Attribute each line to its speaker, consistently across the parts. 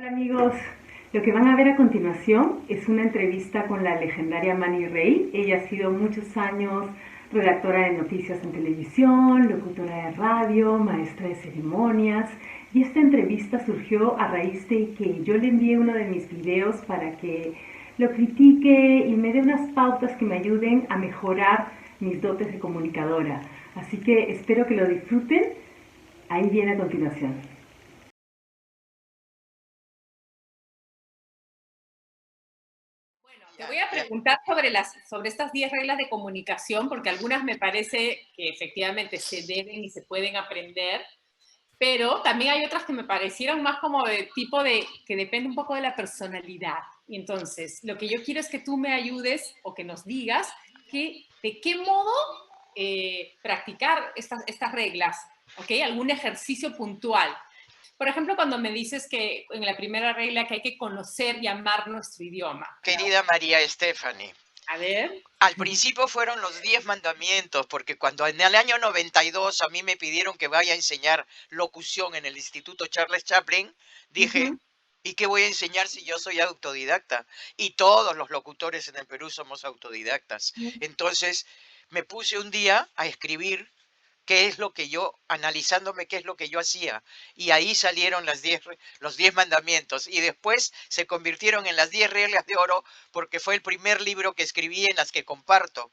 Speaker 1: Hola amigos, lo que van a ver a continuación es una entrevista con la legendaria Manny Rey. Ella ha sido muchos años redactora de noticias en televisión, locutora de radio, maestra de ceremonias, y esta entrevista surgió a raíz de que yo le envié uno de mis videos para que lo critique y me dé unas pautas que me ayuden a mejorar mis dotes de comunicadora. Así que espero que lo disfruten. Ahí viene a continuación.
Speaker 2: Bueno, te voy a preguntar sobre estas 10 reglas de comunicación, porque algunas me parece que efectivamente se deben y se pueden aprender, pero también hay otras que me parecieron más como de tipo de que depende un poco de la personalidad. Y entonces, lo que yo quiero es que tú me ayudes o que nos digas de qué modo practicar estas reglas, ¿ok? Algún ejercicio puntual. Por ejemplo, cuando me dices que en la primera regla que hay que conocer y amar nuestro idioma.
Speaker 3: Querida María Stephanie,
Speaker 2: A ver.
Speaker 3: al principio fueron los 10 mandamientos, porque cuando en el año 92 a mí me pidieron que vaya a enseñar locución en el Instituto Charles Chaplin, dije,
Speaker 2: Ujú.
Speaker 3: ¿y qué voy a enseñar si yo soy autodidacta? Y todos los locutores en el Perú somos autodidactas. Entonces me puse un día a escribir qué es lo que yo, analizándome qué es lo que yo hacía. Y ahí salieron los 10 mandamientos. Y después se convirtieron en las 10 reglas de oro porque fue el primer libro que escribí en las que comparto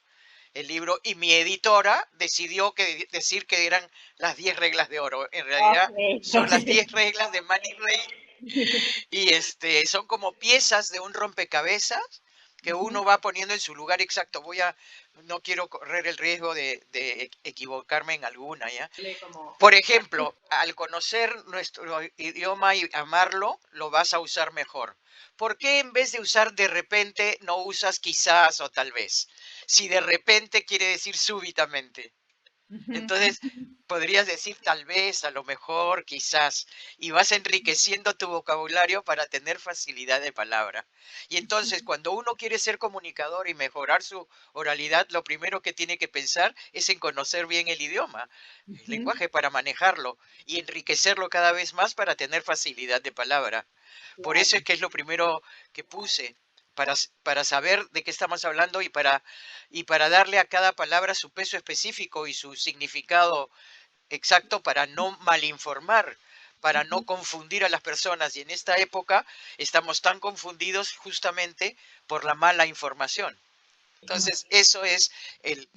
Speaker 3: el libro. Y mi editora decidió decir que eran las 10 reglas de oro. En realidad
Speaker 2: Ok,
Speaker 3: son las
Speaker 2: ok.
Speaker 3: 10 reglas de Manny Rey. Y son como piezas de un rompecabezas que
Speaker 2: Ujú.
Speaker 3: uno va poniendo en su lugar exacto. No quiero correr el riesgo de equivocarme en alguna, ¿ya?
Speaker 2: Como,
Speaker 3: Por ejemplo, al conocer nuestro idioma y amarlo, lo vas a usar mejor. ¿Por qué en vez de usar de repente no usas quizás o tal vez? Si de repente quiere decir súbitamente.
Speaker 2: ujú.
Speaker 3: Entonces, podrías decir tal vez, a lo mejor, quizás, y vas enriqueciendo tu vocabulario para tener facilidad de palabra. Y entonces, cuando uno quiere ser comunicador y mejorar su oralidad, lo primero que tiene que pensar es en conocer bien el idioma, el
Speaker 2: Ujú.
Speaker 3: lenguaje para manejarlo y enriquecerlo cada vez más para tener facilidad de palabra. Por eso
Speaker 2: Claro.
Speaker 3: es que es lo primero que puse, para saber de qué estamos hablando y para darle a cada palabra su peso específico y su significado exacto para no malinformar, para no confundir a las personas. Y en esta época estamos tan confundidos justamente por la mala información. Entonces, eso es el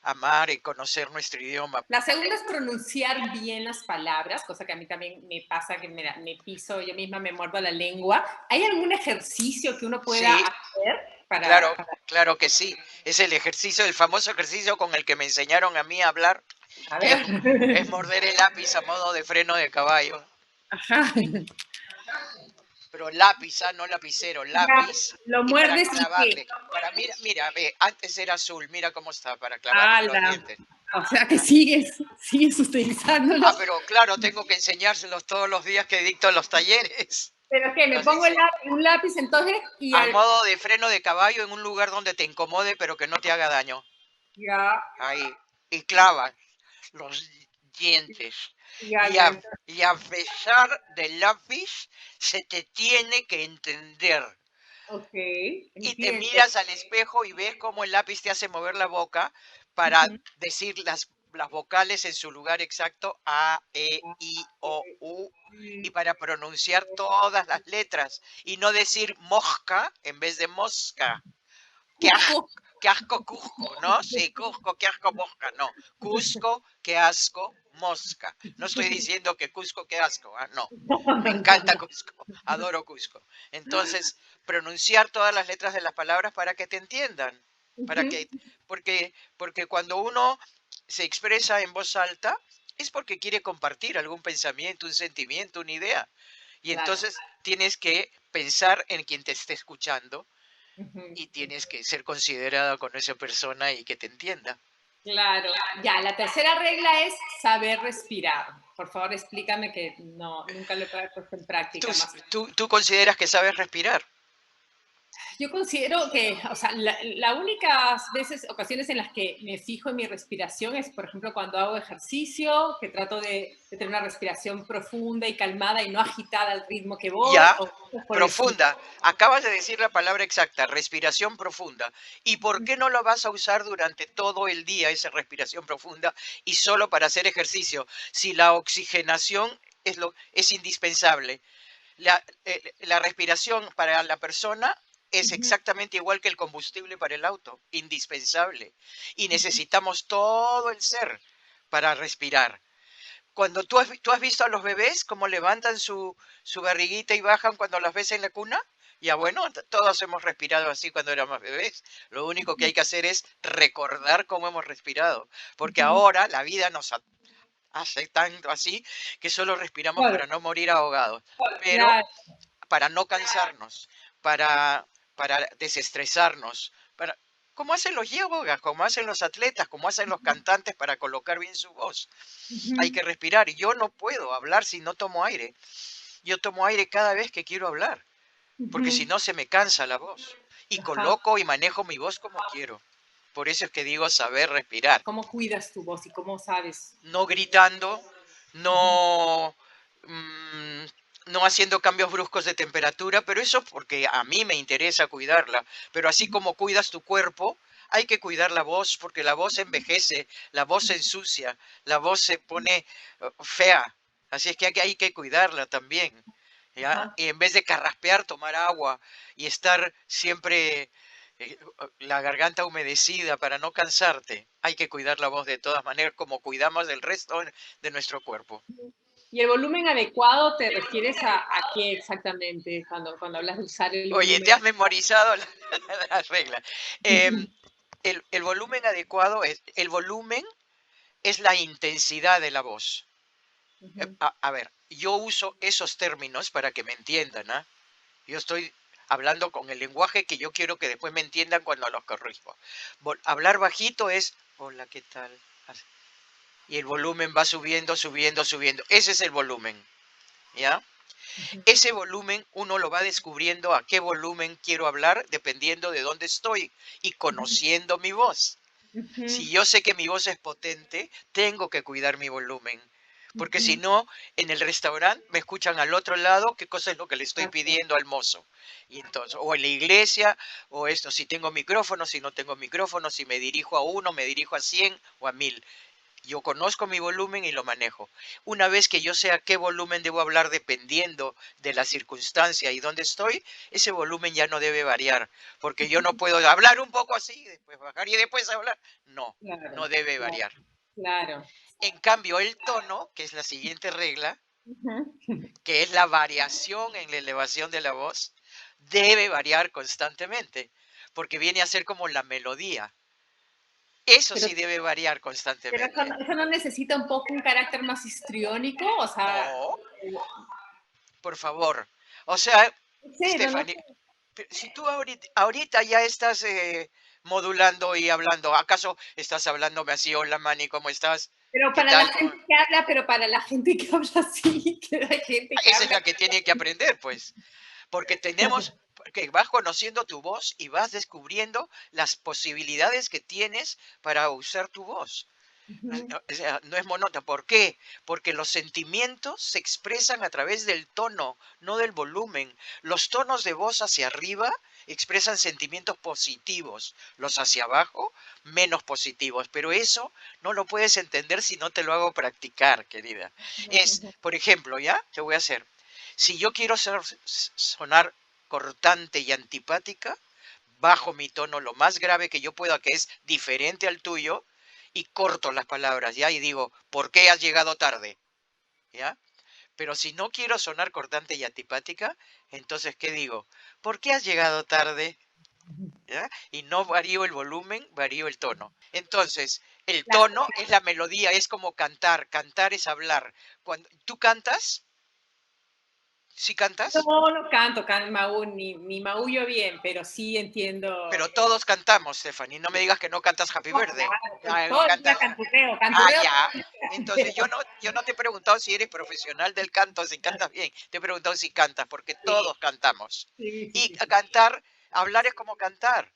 Speaker 3: amar y conocer nuestro idioma.
Speaker 2: La segunda es pronunciar bien las palabras, cosa que a mí también me pasa que me piso, yo misma me muerdo la lengua. ¿Hay algún ejercicio que uno pueda
Speaker 3: Sí,
Speaker 2: hacer
Speaker 3: claro, claro que sí. Es el ejercicio, el famoso ejercicio con el que me enseñaron a mí a hablar,
Speaker 2: a
Speaker 3: que
Speaker 2: ver?
Speaker 3: es morder el lápiz a modo de freno de caballo.
Speaker 2: Ajá.
Speaker 3: Pero lápiz, no lapicero,
Speaker 2: Ya,
Speaker 3: lápiz,
Speaker 2: lo
Speaker 3: y para
Speaker 2: muerdes y qué.
Speaker 3: clavarle. Mira, ve, antes era azul, mira cómo está, para clavarle los
Speaker 2: ¡Hala!
Speaker 3: dientes.
Speaker 2: O sea que sigues utilizándolo.
Speaker 3: Pero claro, tengo que enseñárselos todos los días que dicto los talleres.
Speaker 2: ¿Pero qué? Me
Speaker 3: Los
Speaker 2: pongo
Speaker 3: dice,
Speaker 2: un lápiz entonces y
Speaker 3: a
Speaker 2: al...
Speaker 3: modo de freno de caballo en un lugar donde te incomode, pero que no te haga daño.
Speaker 2: Ya,
Speaker 3: Ahí. Y clava los dientes.
Speaker 2: ya,
Speaker 3: Y
Speaker 2: ya.
Speaker 3: a pesar del lápiz, se te tiene que entender.
Speaker 2: Ok,
Speaker 3: Y te
Speaker 2: entiendo.
Speaker 3: miras al espejo y ves cómo el lápiz te hace mover la boca para
Speaker 2: Ujú.
Speaker 3: decir las vocales en su lugar exacto, A, E, I, O, U, y para pronunciar todas las letras y no decir mosca en vez de mosca. Qué asco,
Speaker 2: Cusco.
Speaker 3: qué asco Cusco, ¿no? Sí, Cusco, qué asco mosca, no. Cusco, qué asco mosca. No estoy diciendo que Cusco, qué asco, no. Me encanta Cusco, adoro Cusco. Entonces, pronunciar todas las letras de las palabras para que te entiendan. Para
Speaker 2: Ujú.
Speaker 3: que, porque cuando uno se expresa en voz alta, es porque quiere compartir algún pensamiento, un sentimiento, una idea. Y
Speaker 2: Claro.
Speaker 3: entonces tienes que pensar en quien te esté escuchando
Speaker 2: Ujú.
Speaker 3: y tienes que ser considerada con esa persona y que te entienda.
Speaker 2: Claro. Ya, la tercera regla es saber respirar. Por favor, explícame que no, nunca lo he puesto en
Speaker 3: ¿Tú,
Speaker 2: práctica más.
Speaker 3: tú consideras que sabes respirar?
Speaker 2: Yo considero que, o sea, la únicas ocasiones en las que me fijo en mi respiración es, por ejemplo, cuando hago ejercicio, que trato de tener una respiración profunda y calmada y no agitada al ritmo que voy,
Speaker 3: Ya,
Speaker 2: o cosas por el estilo.
Speaker 3: profunda. Acabas de decir la palabra exacta, respiración profunda. ¿Y por qué no lo vas a usar durante todo el día, esa respiración profunda, y solo para hacer ejercicio? Si la oxigenación es indispensable. La respiración para la persona es
Speaker 2: Ujú,
Speaker 3: exactamente igual que el combustible para el auto, indispensable. Y
Speaker 2: ujú.
Speaker 3: necesitamos todo el ser para respirar. Cuando tú has visto a los bebés cómo levantan su barriguita y bajan cuando las ves en la cuna, ya bueno, todos hemos respirado así cuando éramos bebés. Lo único que hay que hacer es recordar cómo hemos respirado, porque
Speaker 2: Ujú.
Speaker 3: ahora la vida nos hace tanto así que solo respiramos
Speaker 2: Claro,
Speaker 3: para no morir ahogados, pero
Speaker 2: claro.
Speaker 3: para no cansarnos, para, para desestresarnos, como hacen los yogas, como hacen los atletas, como hacen los cantantes para colocar bien su voz. Hay
Speaker 2: Ujú,
Speaker 3: que respirar. Y yo no puedo hablar si no tomo aire. Yo tomo aire cada vez que quiero hablar, porque si
Speaker 2: ujú.
Speaker 3: no se me cansa la voz. Y
Speaker 2: Ajá.
Speaker 3: coloco y manejo mi voz como quiero. Por eso es que digo saber respirar.
Speaker 2: ¿Cómo cuidas tu voz y cómo sabes?
Speaker 3: No gritando,
Speaker 2: Ujú,
Speaker 3: no, mm, no haciendo cambios bruscos de temperatura, pero eso porque a mí me interesa cuidarla. Pero así
Speaker 2: ujú,
Speaker 3: como cuidas tu cuerpo, hay que cuidar la voz, porque la voz envejece, la voz se ensucia, la voz se pone fea. Así es que hay que cuidarla también. ¿Ya?
Speaker 2: ajá.
Speaker 3: Y en vez de carraspear, tomar agua y estar siempre la garganta humedecida para no cansarte. Hay que cuidar la voz de todas maneras, como cuidamos del resto de nuestro cuerpo.
Speaker 2: ¿Y el volumen adecuado te refieres a qué exactamente cuando hablas de usar el
Speaker 3: Oye,
Speaker 2: volumen
Speaker 3: te has
Speaker 2: adecuado?
Speaker 3: memorizado las reglas.
Speaker 2: Ujú,
Speaker 3: Em, el volumen adecuado el volumen es la intensidad de la voz.
Speaker 2: ujú.
Speaker 3: A ver, yo uso esos términos para que me entiendan, ¿ah? Yo estoy hablando con el lenguaje que yo quiero que después me entiendan cuando los corrijo. Hablar bajito es, hola, ¿qué tal? Así. Y el volumen va subiendo, subiendo, subiendo. Ese es el volumen, ¿ya?
Speaker 2: Ujú,
Speaker 3: Ese volumen uno lo va descubriendo a qué volumen quiero hablar dependiendo de dónde estoy y
Speaker 2: ujú,
Speaker 3: conociendo mi voz.
Speaker 2: ujú,
Speaker 3: Si yo sé que mi voz es potente, tengo que cuidar mi volumen. Porque si
Speaker 2: ujú.
Speaker 3: no, en el restaurante me escuchan al otro lado qué cosa es lo que le estoy
Speaker 2: Exacto.
Speaker 3: pidiendo al mozo. Y entonces, o en la iglesia, o esto, si tengo micrófono, si no tengo micrófono, si me dirijo a uno, me dirijo a 100 o a 1000. Yo conozco mi volumen y lo manejo. Una vez que yo sé a qué volumen debo hablar dependiendo de la circunstancia y dónde estoy, ese volumen ya no debe variar, porque yo no puedo hablar un poco así, después bajar y después hablar. No,
Speaker 2: Claro,
Speaker 3: no debe
Speaker 2: claro,
Speaker 3: variar.
Speaker 2: claro.
Speaker 3: En cambio, el tono, que es la siguiente regla,
Speaker 2: Ujú.
Speaker 3: que es la variación en la elevación de la voz, debe variar constantemente, porque viene a ser como la melodía. Eso
Speaker 2: Pero,
Speaker 3: sí debe variar
Speaker 2: pero
Speaker 3: constantemente.
Speaker 2: eso no necesita un poco un carácter más histriónico, o sea,
Speaker 3: No, por favor. O sea,
Speaker 2: cero, no
Speaker 3: Stephanie,
Speaker 2: sé.
Speaker 3: si tú ahorita ya estás modulando y hablando, ¿acaso estás hablándome así? Hola, Manny, ¿cómo estás?
Speaker 2: Pero
Speaker 3: ¿Qué
Speaker 2: para la
Speaker 3: tal?
Speaker 2: gente que habla, pero para la gente que habla así, que hay gente que
Speaker 3: Esa es
Speaker 2: habla.
Speaker 3: la que tiene que aprender, pues. Porque porque vas conociendo tu voz y vas descubriendo las posibilidades que tienes para usar tu voz.
Speaker 2: Ujú,
Speaker 3: O sea, no es monótono. ¿Por qué? Porque los sentimientos se expresan a través del tono, no del volumen. Los tonos de voz hacia arriba expresan sentimientos positivos, los hacia abajo menos positivos. Pero eso no lo puedes entender si no te lo hago practicar, querida. Es,
Speaker 2: ujú,
Speaker 3: por ejemplo, ¿ya? Te voy a hacer. Si yo quiero sonar cortante y antipática, bajo mi tono lo más grave que yo pueda, que es diferente al tuyo, y corto las palabras, ¿ya? Y digo, ¿por qué has llegado tarde? ¿Ya? Pero si no quiero sonar cortante y antipática, entonces, ¿qué digo? ¿Por qué has llegado tarde?
Speaker 2: ujú.
Speaker 3: ¿Ya? Y no varío el volumen, varío el tono. Entonces, el
Speaker 2: Claro,
Speaker 3: tono es la melodía, es como cantar. Cantar es hablar. Cuando tú cantas, ¿sí cantas?
Speaker 2: no, no canto, ni maullo bien, pero sí entiendo.
Speaker 3: Pero todos cantamos, Stephanie. No me digas que no cantas Happy
Speaker 2: No,
Speaker 3: Birthday.
Speaker 2: claro,
Speaker 3: Ah,
Speaker 2: todo el día
Speaker 3: cantas.
Speaker 2: canturreo,
Speaker 3: Ah,
Speaker 2: canturreo todo
Speaker 3: ya.
Speaker 2: el día,
Speaker 3: Entonces
Speaker 2: pero
Speaker 3: yo no te he preguntado si eres profesional del canto, si cantas bien. Te he preguntado si cantas, porque
Speaker 2: sí,
Speaker 3: todos cantamos.
Speaker 2: sí, sí,
Speaker 3: Y
Speaker 2: sí,
Speaker 3: a
Speaker 2: sí.
Speaker 3: cantar Hablar es como cantar.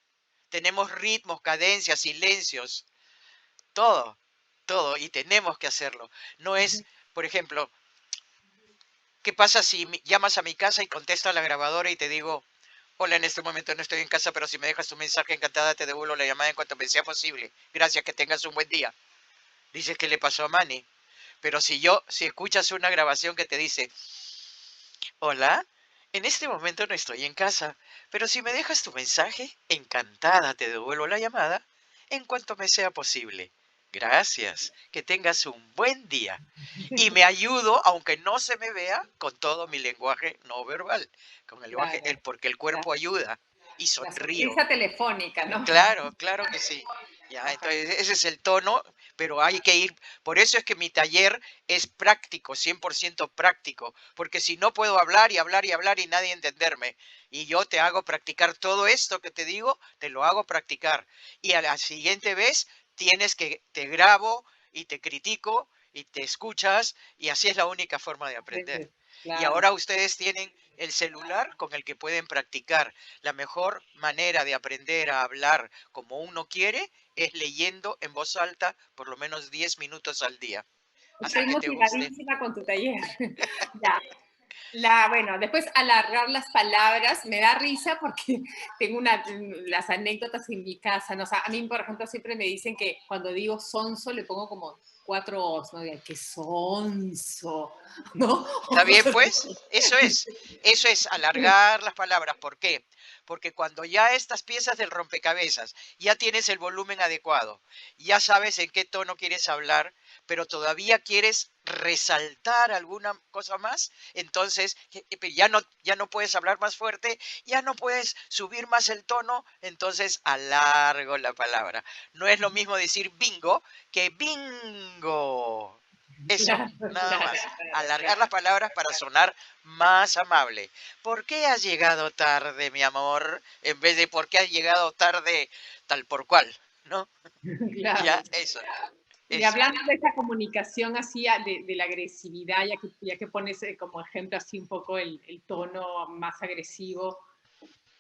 Speaker 3: Tenemos ritmos, cadencias, silencios, todo, todo, y tenemos que hacerlo. No es, por ejemplo, ¿qué pasa si llamas a mi casa y contesto a la grabadora y te digo, hola, en este momento no estoy en casa, pero si me dejas tu mensaje, encantada te devuelvo la llamada en cuanto me sea posible. Gracias, que tengas un buen día. Dices que le pasó a Manny. Pero si escuchas una grabación que te dice, hola, en este momento no estoy en casa, pero si me dejas tu mensaje, encantada te devuelvo la llamada en cuanto me sea posible. Gracias, que tengas un buen día. Y me ayudo, aunque no se me vea, con todo mi lenguaje no verbal, con el lenguaje,
Speaker 2: Claro,
Speaker 3: porque el
Speaker 2: la,
Speaker 3: cuerpo ayuda y
Speaker 2: la
Speaker 3: sonrío.
Speaker 2: sonrisa telefónica, ¿no?
Speaker 3: Claro, claro que sí. Ya,
Speaker 2: Ajá.
Speaker 3: entonces ese es el tono, pero hay que ir, por eso es que mi taller es práctico, 100% práctico, porque si no puedo hablar y hablar y hablar y nadie entenderme, y yo te hago practicar todo esto que te digo, te lo hago practicar, y a la siguiente vez te grabo y te critico y te escuchas, y así es la única forma de aprender.
Speaker 2: Entonces,
Speaker 3: Y
Speaker 2: claro.
Speaker 3: ahora ustedes tienen el celular con el que pueden practicar. La mejor manera de aprender a hablar como uno quiere es leyendo en voz alta por lo menos 10 minutos al día. Hasta
Speaker 2: Estoy
Speaker 3: que te guste.
Speaker 2: motivadísima con tu taller. Ya. Bueno, después alargar las palabras, me da risa porque tengo las anécdotas en mi casa, ¿no? O sea, a mí, por ejemplo, siempre me dicen que cuando digo sonso le pongo como 4 os, ¿no? Digan, qué sonso, ¿no? O
Speaker 3: ¿Está bien,
Speaker 2: cosas
Speaker 3: pues?
Speaker 2: así.
Speaker 3: Eso es alargar las palabras. ¿Por qué? Porque cuando ya estas piezas del rompecabezas, ya tienes el volumen adecuado, ya sabes en qué tono quieres hablar, pero todavía quieres resaltar alguna cosa más, entonces ya no puedes hablar más fuerte, ya no puedes subir más el tono, entonces alargo la palabra. No es lo mismo decir bingo que bingo. Eso,
Speaker 2: Claro,
Speaker 3: nada
Speaker 2: claro,
Speaker 3: más.
Speaker 2: claro,
Speaker 3: Alargar las
Speaker 2: claro.
Speaker 3: palabras para sonar más amable. ¿Por qué has llegado tarde, mi amor? En vez de ¿por qué has llegado tarde tal por cual? ¿No?
Speaker 2: Claro.
Speaker 3: Ya, eso,
Speaker 2: Y
Speaker 3: eso.
Speaker 2: hablando de esa comunicación así, de la agresividad, ya que pones como ejemplo así un poco el tono más agresivo,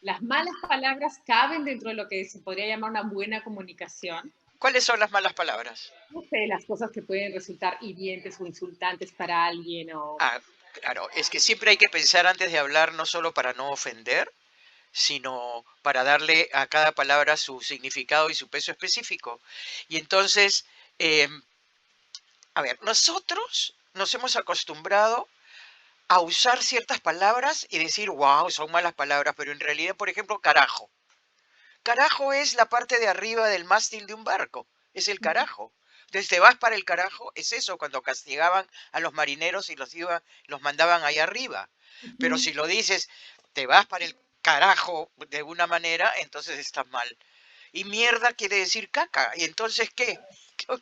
Speaker 2: las malas palabras caben dentro de lo que se podría llamar una buena comunicación.
Speaker 3: ¿Cuáles son las malas palabras?
Speaker 2: No sé, las cosas que pueden resultar hirientes o insultantes para alguien o...
Speaker 3: Ah, claro, es que siempre hay que pensar antes de hablar, no solo para no ofender, sino para darle a cada palabra su significado y su peso específico. Y entonces, a ver, nosotros nos hemos acostumbrado a usar ciertas palabras y decir, wow, son malas palabras, pero en realidad, por ejemplo, carajo. Carajo es la parte de arriba del mástil de un barco, es el carajo. Entonces te vas para el carajo, es eso, cuando castigaban a los marineros y los mandaban ahí arriba. Pero si lo dices, te vas para el carajo de alguna manera, entonces estás mal. Y mierda quiere decir caca. ¿Y entonces qué?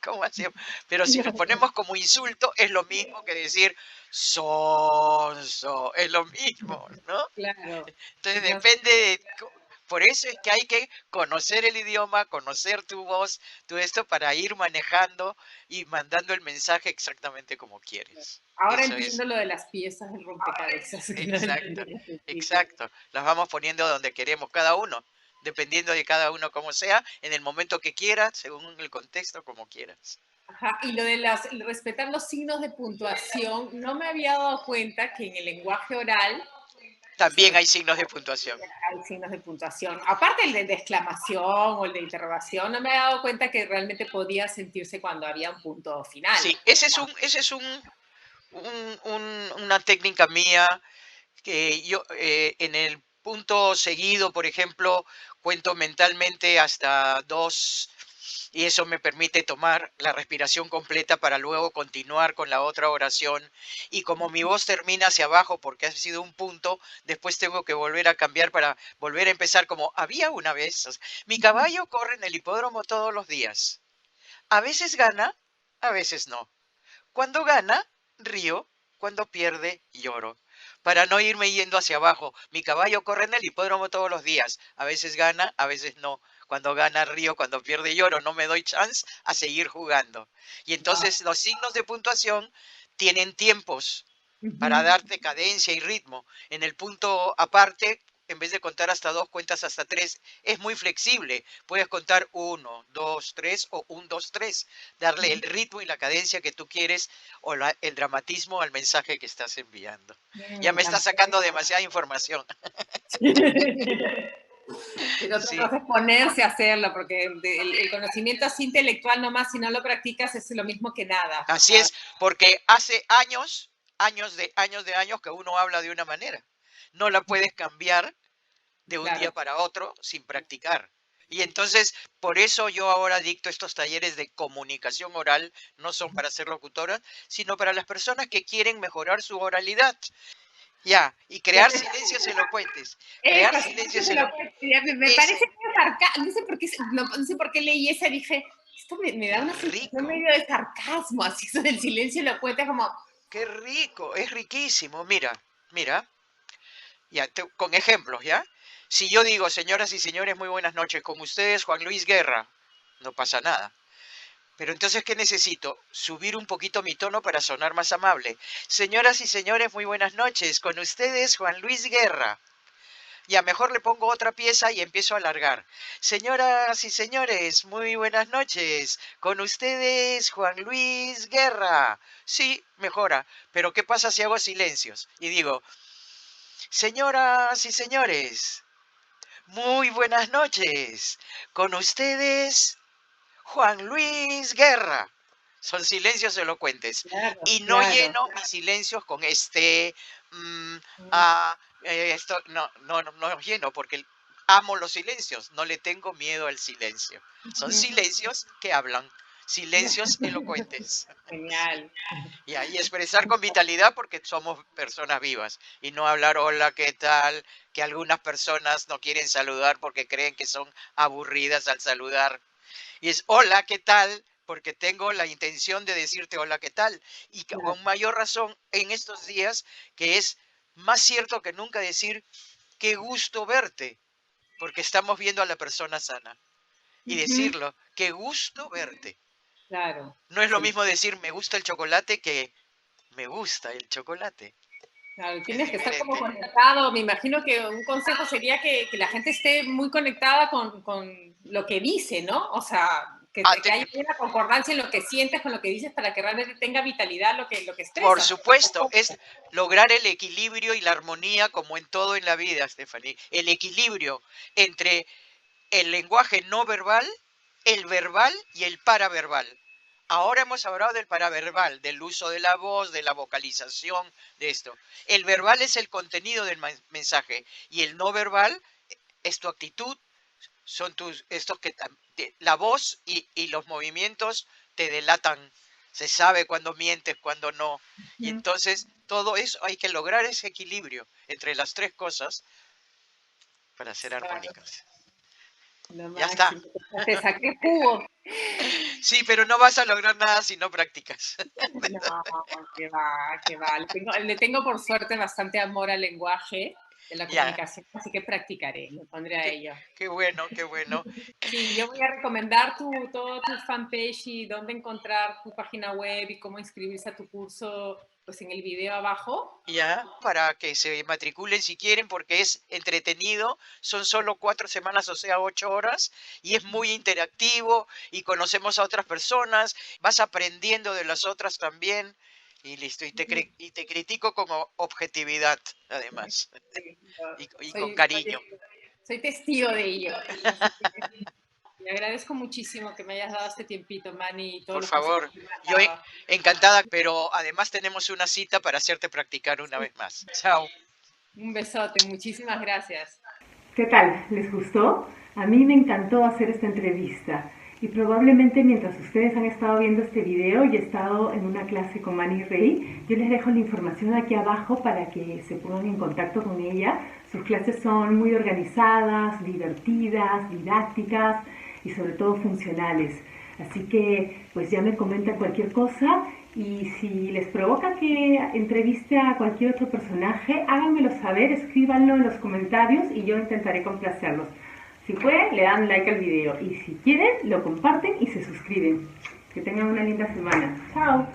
Speaker 3: ¿Cómo hacemos? Pero si lo ponemos como insulto, es lo mismo que decir sonso. Es lo mismo, ¿no?
Speaker 2: Claro.
Speaker 3: Entonces
Speaker 2: No,
Speaker 3: depende de... Por eso es que hay que conocer el idioma, conocer tu voz, todo esto para ir manejando y mandando el mensaje exactamente como quieres.
Speaker 2: ahora
Speaker 3: Eso
Speaker 2: entiendo
Speaker 3: es,
Speaker 2: lo de las piezas del rompecabezas, que no lo
Speaker 3: exacto,
Speaker 2: entendía al principio.
Speaker 3: exacto. Las vamos poniendo donde queremos cada uno, dependiendo de cada uno como sea, en el momento que quiera, según el contexto, como quieras.
Speaker 2: Ajá, y lo de respetar los signos de puntuación, no me había dado cuenta que en el lenguaje oral se
Speaker 3: También hay
Speaker 2: respeta,
Speaker 3: signos de puntuación.
Speaker 2: hay signos de puntuación. Aparte el de exclamación o el de interrogación, no me había dado cuenta que realmente podía sentirse cuando había un punto final.
Speaker 3: Sí, ese es una técnica mía que yo en el punto seguido, por ejemplo, cuento mentalmente hasta 2 y eso me permite tomar la respiración completa para luego continuar con la otra oración. Y como mi voz termina hacia abajo porque ha sido un punto, después tengo que volver a cambiar para volver a empezar como había una vez. O sea, mi caballo corre en el hipódromo todos los días. A veces gana, a veces no. Cuando gana, río. Cuando pierde, lloro. Para no irme yendo hacia abajo. Mi caballo corre en el hipódromo todos los días. A veces gana, a veces no. Cuando gana, río. Cuando pierde, lloro. No me doy chance a seguir jugando. Y
Speaker 2: Wow.
Speaker 3: entonces los signos de puntuación tienen tiempos para
Speaker 2: Ujú.
Speaker 3: darte cadencia y ritmo. En el punto aparte, en vez de contar hasta 2, cuentas hasta 3. Es muy flexible. Puedes contar 1, 2, 3 o 1, 2, 3. Darle el ritmo y la cadencia que tú quieres o el dramatismo al mensaje que estás enviando.
Speaker 2: Me
Speaker 3: Ya me está
Speaker 2: encanta.
Speaker 3: sacando demasiada información.
Speaker 2: Pero otra
Speaker 3: Sí,
Speaker 2: cosa es ponerse a hacerlo, porque el conocimiento así intelectual nomás, si no lo practicas, es lo mismo que nada. O
Speaker 3: así
Speaker 2: sea,
Speaker 3: es, porque hace años que uno habla de una manera. No la puedes cambiar de un día
Speaker 2: claro.
Speaker 3: para otro sin practicar. Y entonces, por eso yo ahora dicto estos talleres de comunicación oral, no son para ser locutoras, sino para las personas que quieren mejorar su oralidad. Ya, y
Speaker 2: Ya
Speaker 3: crear
Speaker 2: te-
Speaker 3: silencios elocuentes. Crear
Speaker 2: Eso, sí,
Speaker 3: silencios
Speaker 2: se lo
Speaker 3: elocuentes.
Speaker 2: me parece
Speaker 3: Ese,
Speaker 2: medio sarcasmo, no sé por qué leí esa, dije, esto me da una sensación
Speaker 3: rico,
Speaker 2: medio de sarcasmo, así eso del silencio elocuente, como,
Speaker 3: qué rico, es riquísimo. Mira, mira, ya, con ejemplos, ¿ya? Si yo digo, señoras y señores, muy buenas noches, con ustedes, Juan Luis Guerra, no pasa nada. Pero entonces, ¿qué necesito? Subir un poquito mi tono para sonar más amable. Señoras y señores, muy buenas noches. Con ustedes, Juan Luis Guerra. Ya mejor le pongo otra pieza y empiezo a alargar. Señoras y señores, muy buenas noches. Con ustedes, Juan Luis Guerra. Sí, mejora. Pero ¿qué pasa si hago silencios? Y digo, señoras y señores, muy buenas noches. Con ustedes, Juan Luis Guerra. Son silencios elocuentes.
Speaker 2: claro,
Speaker 3: Y no
Speaker 2: claro.
Speaker 3: lleno mis silencios con mm,
Speaker 2: Mm,
Speaker 3: esto, no lleno porque amo los silencios, no le tengo miedo al silencio. Son
Speaker 2: mm.
Speaker 3: silencios que hablan, silencios elocuentes.
Speaker 2: Genial.
Speaker 3: Y expresar con vitalidad porque somos personas vivas y no hablar hola, ¿qué tal? Que algunas personas no quieren saludar porque creen que son aburridas al saludar. Y es hola, ¿qué tal? Porque tengo la intención de decirte hola, ¿qué tal? Y
Speaker 2: Claro.
Speaker 3: con mayor razón en estos días, que es más cierto que nunca decir qué gusto verte, porque estamos viendo a la persona sana. Y
Speaker 2: Ujú,
Speaker 3: decirlo, qué gusto verte.
Speaker 2: claro,
Speaker 3: No es lo
Speaker 2: sí.
Speaker 3: mismo decir me gusta el chocolate que me gusta el chocolate.
Speaker 2: Claro,
Speaker 3: Es
Speaker 2: tienes que estar como
Speaker 3: diferente.
Speaker 2: conectado. Me imagino que un consejo sería que la gente esté muy conectada con lo que dice, ¿no? O sea,
Speaker 3: Ah,
Speaker 2: que haya una concordancia en lo que sientes con lo que dices para que realmente tenga vitalidad lo que
Speaker 3: por
Speaker 2: expresas.
Speaker 3: supuesto, es lograr el equilibrio y la armonía como en todo en la vida, Stephanie. El equilibrio entre el lenguaje no verbal, el verbal y el paraverbal. Ahora hemos hablado del paraverbal, del uso de la voz, de la vocalización, de esto. El verbal es el contenido del mensaje y el no verbal es tu actitud, son estos que la voz y los movimientos te delatan. Se sabe cuándo mientes, cuándo no. Y
Speaker 2: Ujú,
Speaker 3: entonces todo eso hay que lograr ese equilibrio entre las tres cosas para ser
Speaker 2: claro,
Speaker 3: armónicas.
Speaker 2: lo
Speaker 3: Ya está.
Speaker 2: máximo. Te saqué jugo.
Speaker 3: Sí, pero no vas a lograr nada si no practicas.
Speaker 2: No, que va, que va. Le tengo por suerte bastante amor al lenguaje de la
Speaker 3: Ya,
Speaker 2: comunicación, así que practicaré, me pondré a
Speaker 3: qué,
Speaker 2: ello.
Speaker 3: qué bueno, qué bueno.
Speaker 2: Sí, yo voy a recomendar toda tu fanpage y dónde encontrar tu página web y cómo inscribirse a tu curso, pues en el video abajo.
Speaker 3: Ya, para que se matriculen si quieren, porque es entretenido, son solo 4 semanas, o sea, 8 horas, y es muy interactivo y conocemos a otras personas, vas aprendiendo de las otras también, y listo, y te critico con objetividad, además,
Speaker 2: Sí,
Speaker 3: y con cariño.
Speaker 2: soy testigo de ello. Así que te agradezco muchísimo que me hayas dado este tiempito, Manny, y todos
Speaker 3: Por
Speaker 2: los consejos
Speaker 3: favor,
Speaker 2: que me has
Speaker 3: yo
Speaker 2: dado.
Speaker 3: encantada, pero además tenemos una cita para hacerte practicar una
Speaker 2: Sí,
Speaker 3: vez más. Chao.
Speaker 2: un besote, muchísimas gracias.
Speaker 1: ¿Qué tal? ¿Les gustó? A mí me encantó hacer esta entrevista y probablemente mientras ustedes han estado viendo este video y he estado en una clase con Manny Rey, yo les dejo la información aquí abajo para que se pongan en contacto con ella. Sus clases son muy organizadas, divertidas, didácticas y sobre todo funcionales. Así que pues ya me comentan cualquier cosa y si les provoca que entreviste a cualquier otro personaje, háganmelo saber, escríbanlo en los comentarios y yo intentaré complacerlos. Si pueden, le dan like al video y si quieren, lo comparten y se suscriben. Que tengan una linda semana. Chao.